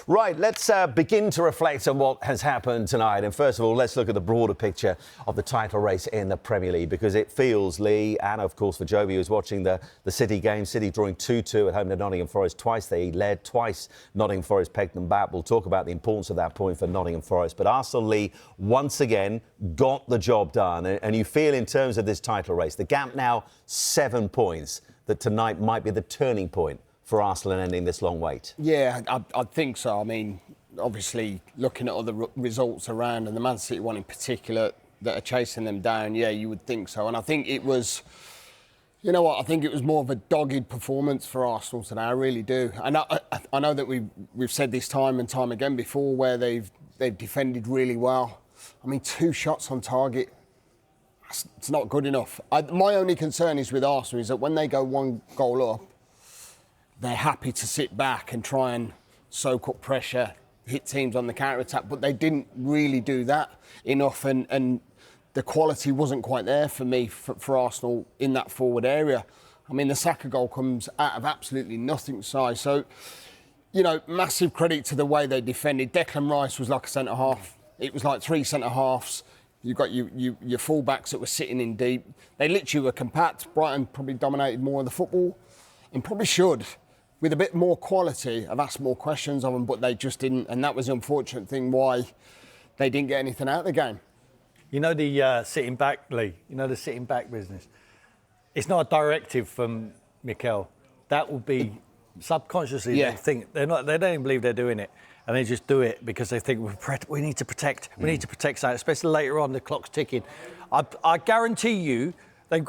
Right, let's begin to reflect on what has happened tonight. And first of all, let's look at the broader picture of the title race in the Premier League, because it feels, Lee, and of course for Joby, who's watching the City game, City drawing 2-2 at home to Nottingham Forest. Twice they led, twice Nottingham Forest pegged them back. We'll talk about the importance of that point for Nottingham Forest. But Arsenal, Lee, once again got the job done. And you feel in terms of this title race, the gap now 7 points, that tonight might be the turning point for Arsenal and ending this long wait? Yeah, I think so. I mean, obviously, looking at other results around, and the Man City one in particular that are chasing them down, yeah, you would think so. And I think it was, you know what, I think it was more of a dogged performance for Arsenal today. I really do. And I know that we've said this time and time again before, where they've defended really well. I mean, 2 shots on target, it's not good enough. My only concern is with Arsenal is that when they go 1 goal up, they're happy to sit back and try and soak up pressure, hit teams on the counter-attack, but they didn't really do that enough, and the quality wasn't quite there for me for Arsenal in that forward area. I mean, the Saka goal comes out of absolutely nothing size. So, you know, massive credit to the way they defended. Declan Rice was like a centre-half. It was like 3 centre-halves. You've got your full-backs that were sitting in deep. They literally were compact. Brighton probably dominated more of the football, and probably should, with a bit more quality, I've asked more questions of them, but they just didn't. And that was the unfortunate thing why they didn't get anything out of the game. You know the sitting back, Lee? You know the sitting back business? It's not a directive from Mikel. That will be subconsciously, Yeah. they think, they don't even believe they're doing it. And they just do it because they think we need to protect. We need to protect something, especially later on, the clock's ticking. I guarantee you,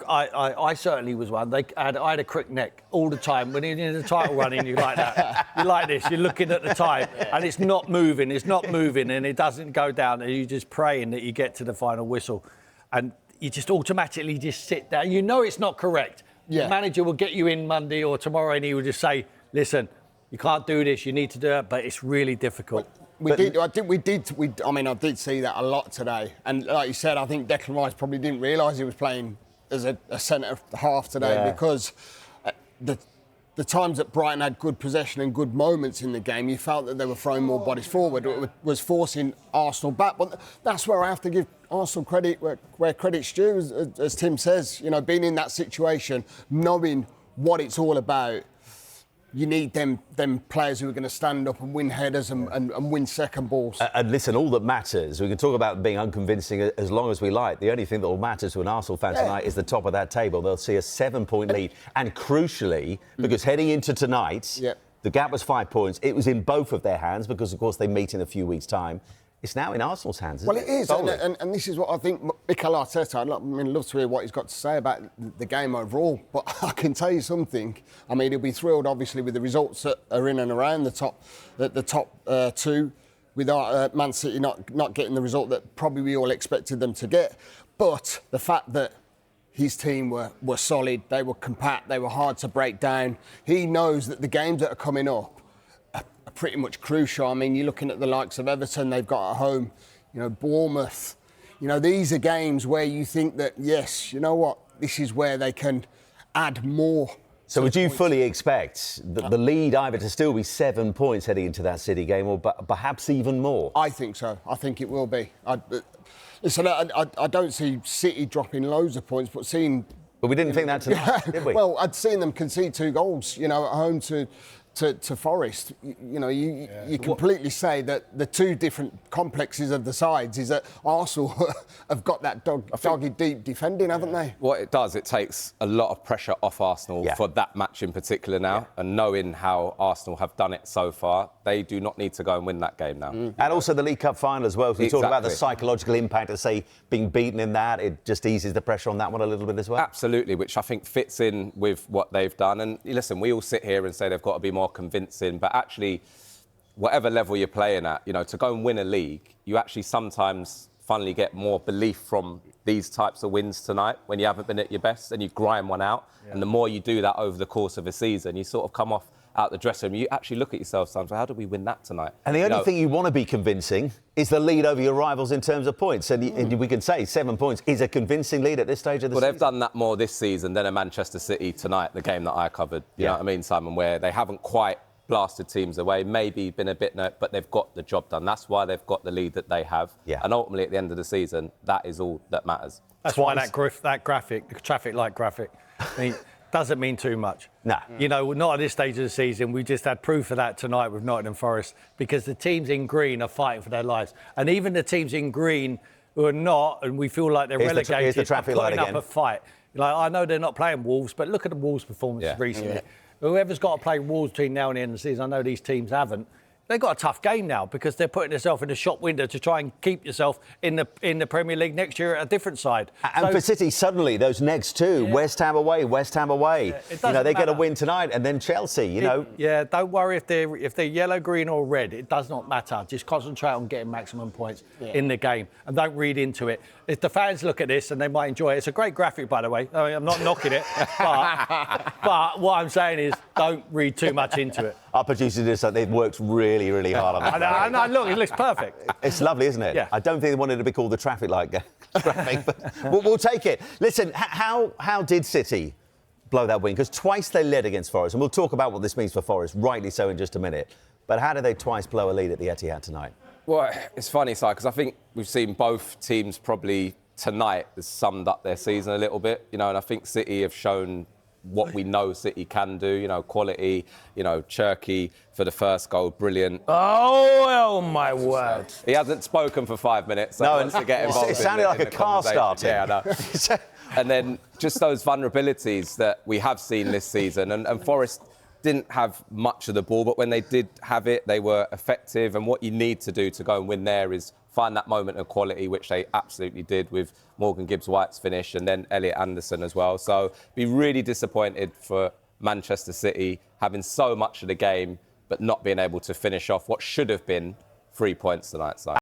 I certainly was one. I had a crook neck all the time. When you're in the title running, you're like that. You're like this. You're looking at the time, and it's not moving. It's not moving, and it doesn't go down. And you're just praying that you get to the final whistle, and you just automatically just sit down. You know it's not correct. Yeah. The manager will get you in Monday or tomorrow, and he will just say, "Listen, you can't do this. You need to do it." But it's really difficult. I did see that a lot today. And like you said, I think Declan Rice probably didn't realise he was playing as a centre half today, because the times that Brighton had good possession and good moments in the game, you felt that they were throwing more bodies forward. It was forcing Arsenal back. But that's where I have to give Arsenal credit where credit's due, as Tim says. You know, being in that situation, knowing what it's all about. You need them players who are going to stand up and win headers and win second balls. And listen, all that matters, we can talk about being unconvincing as long as we like. The only thing that will matter to an Arsenal fan tonight is the top of that table. They'll see a 7-point lead. And crucially, because heading into tonight, the gap was 5 points. It was in both of their hands because, of course, they meet in a few weeks' time. It's now in Arsenal's hands, isn't it? Well, it is, and this is what I think Mikel Arteta, I'd love to hear what he's got to say about the game overall, but I can tell you something. I mean, he'll be thrilled, obviously, with the results that are in and around the top 2, with Man City not getting the result that probably we all expected them to get. But the fact that his team were solid, they were compact, they were hard to break down. He knows that the games that are coming up are pretty much crucial. I mean, you're looking at the likes of Everton they've got at home, you know, Bournemouth. You know, these are games where you think that, yes, you know what, this is where they can add more. So would you fully expect the lead either to still be 7 points heading into that City game, or perhaps even more? I think so. I think it will be. Listen, I don't see City dropping loads of points, but seeing... But we didn't think that tonight, did we? Well, I'd seen them concede 2 goals, you know, at home to Forest. You know, you completely say that the 2 different complexes of the sides is that Arsenal have got that dogged deep defending, haven't they? What it does, it takes a lot of pressure off Arsenal for that match in particular now. And knowing how Arsenal have done it so far, they do not need to go and win that game now. And also the League Cup final as well. So we talk about the psychological impact of, say, being beaten in that. It just eases the pressure on that one a little bit as well. Absolutely, which I think fits in with what they've done. And listen, we all sit here and say they've got to be more convincing, but actually, whatever level you're playing at, you know, to go and win a league, you actually sometimes finally get more belief from these types of wins tonight when you haven't been at your best and you grind one out. And the more you do that over the course of a season, you sort of come off out the dressing room. You actually look at yourself sometimes, how did we win that tonight? And the only thing you want to be convincing is the lead over your rivals in terms of points. And we can say 7 points is a convincing lead at this stage of the season. Well, they've done that more this season than a Manchester City tonight, the game that I covered. You know what I mean, Simon, where they haven't quite blasted teams away, maybe been a bit, but they've got the job done. That's why they've got the lead that they have. Yeah. And ultimately, at the end of the season, that is all that matters. That's why that graphic, the traffic light graphic, doesn't mean too much. No. You know, not at this stage of the season. We just had proof of that tonight with Nottingham Forest, because the teams in green are fighting for their lives. And even the teams in green who are not, and we feel like they're relegated, here's the traffic light putting again. up a fight. Like, I know they're not playing Wolves, but look at the Wolves' performance recently. Whoever's got to play Wolves between now and the end of the season, I know these teams haven't. They've got a tough game now because they're putting themselves in the shop window to try and keep yourself in the Premier League next year at a different side. And for City, suddenly, those next two, West Ham away. They're going to win tonight, and then Chelsea, you know. Yeah, don't worry if they're yellow, green or red. It does not matter. Just concentrate on getting maximum points in the game and don't read into it. If the fans look at this and they might enjoy it, it's a great graphic, by the way. I mean, I'm not knocking it, but what I'm saying is don't read too much into it. Our producer did something. They've worked really, really hard on that. I know, look, it looks perfect. It's lovely, isn't it? Yeah. I don't think they wanted it to be called the traffic light graphic, but we'll take it. Listen, how did City blow that win? Because twice they led against Forest, and we'll talk about what this means for Forest, rightly so, in just a minute. But how did they twice blow a lead at the Etihad tonight? Well, it's funny, Si, because I think we've seen both teams probably tonight has summed up their season a little bit, you know, and I think City have shown what we know City can do, you know, quality, you know, Cherky for the first goal, brilliant. Oh, my word. He hasn't spoken for 5 minutes, so he wants to get involved. It sounded like a car starting. Yeah, I know. And then just those vulnerabilities that we have seen this season, and Forest didn't have much of the ball, but when they did have it, they were effective. And what you need to do to go and win there is find that moment of quality, which they absolutely did with Morgan Gibbs-White's finish and then Elliot Anderson as well. So be really disappointed for Manchester City having so much of the game, but not being able to finish off what should have been 3 points tonight. So.